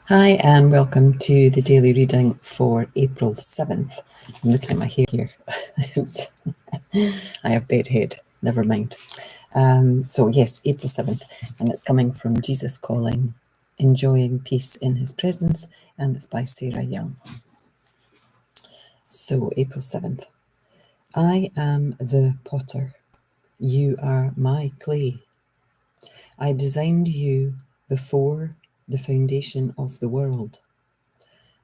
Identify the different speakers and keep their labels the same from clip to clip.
Speaker 1: Hi, and welcome to the daily reading for April 7th. I'm looking at my hair here. I have bad head, never mind. So, yes, April 7th, and it's coming from Jesus Calling, Enjoying Peace in His Presence, and it's by Sarah Young. So, April 7th. I am the potter. You are my clay. I designed you before the foundation of the world.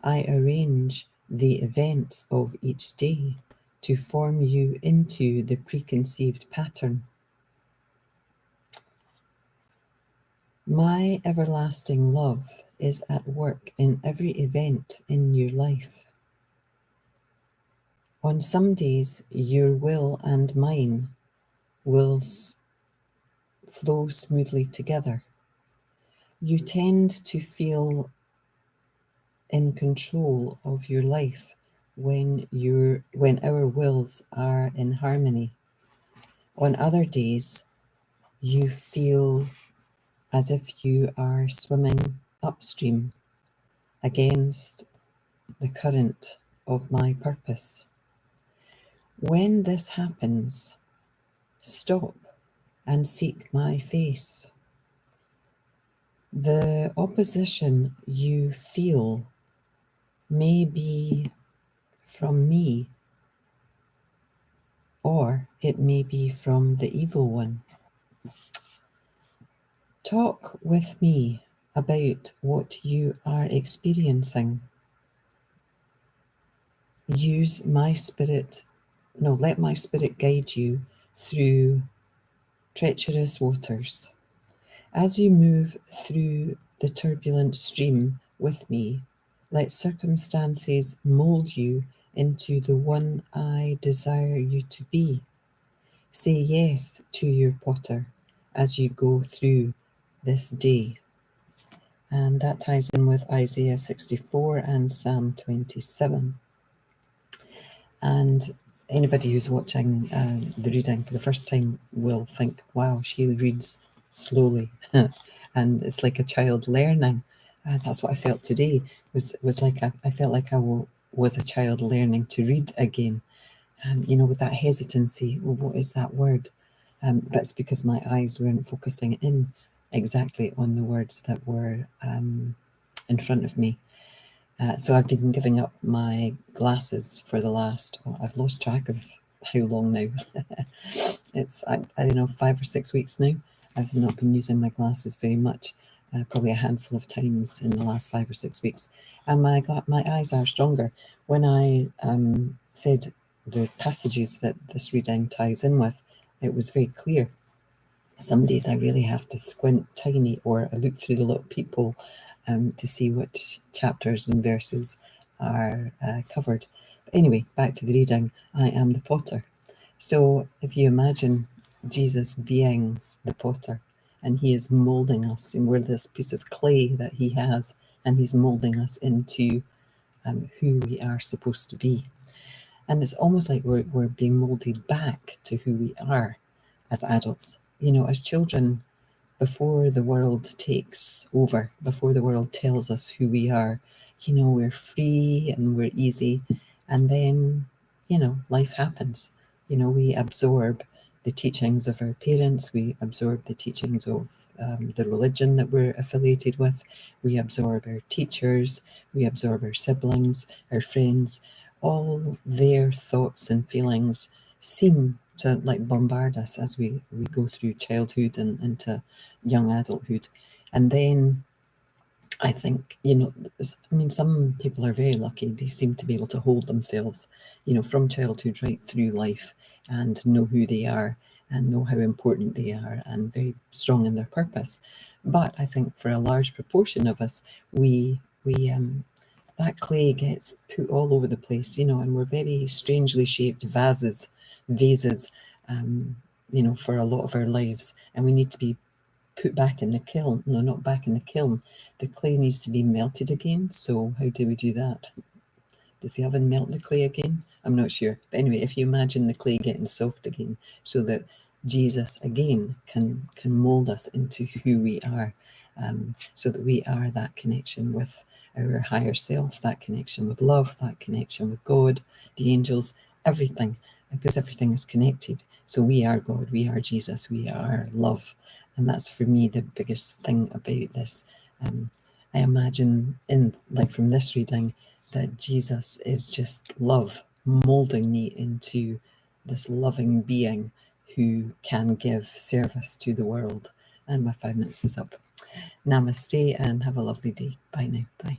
Speaker 1: I arrange the events of each day to form you into the preconceived pattern. My everlasting love is at work in every event in your life. On some days, your will and mine will flow smoothly together. You tend to feel in control of your life when our wills are in harmony. On other days, you feel as if you are swimming upstream against the current of my purpose. When this happens, stop and seek my face. The opposition you feel may be from me, or it may be from the evil one. Talk with me about what you are experiencing. Let my spirit guide you through treacherous waters. As you move through the turbulent stream with me, let circumstances mold you into the one I desire you to be. Say yes to your potter as you go through this day. And that ties in with Isaiah 64 and Psalm 27. And anybody who's watching the reading for the first time will think, wow, she reads slowly. And it's like a child learning. That's what I felt today. Was like I felt like I was a child learning to read again. With that hesitancy, well, what is that word? But it's because my eyes weren't focusing in exactly on the words that were in front of me. So I've been giving up my glasses for the last, I've lost track of how long now. It's, I don't know, 5 or 6 weeks now. I've not been using my glasses very much, probably a handful of times in the last 5 or 6 weeks. And my eyes are stronger. When I said the passages that this reading ties in with, it was very clear. Some days I really have to squint tiny, or I look through the little peephole to see which chapters and verses are covered. But anyway, back to the reading. I am the potter. So if you imagine Jesus being the potter, and he is molding us, and we're this piece of clay that he has, and he's molding us into who we are supposed to be. And it's almost like we're being molded back to who we are as adults. As children, before the world takes over, before the world tells us who we are, we're free and we're easy. And then, life happens. We absorb the teachings of our parents, we absorb the teachings of the religion that we're affiliated with, we absorb our teachers, we absorb our siblings, our friends. All their thoughts and feelings seem to like bombard us as we go through childhood and into young adulthood. And then I think, some people are very lucky. They seem to be able to hold themselves, from childhood right through life, and know who they are and know how important they are and very strong in their purpose. But I think for a large proportion of us, we that clay gets put all over the place, and we're very strangely shaped vases, for a lot of our lives. And we need to be put back in the kiln. No, not back in the kiln. The clay needs to be melted again. So how do we do that? Does the oven melt the clay again? I'm not sure. But anyway, if you imagine the clay getting soft again, so that Jesus again can mold us into who we are. so that we are that connection with our higher self, that connection with love, that connection with God, the angels, everything, because everything is connected. So we are God, we are Jesus, we are love. And that's for me the biggest thing about this. I imagine from this reading that Jesus is just love, molding me into this loving being who can give service to the world. And my 5 minutes is up. Namaste and have a lovely day. Bye now. Bye.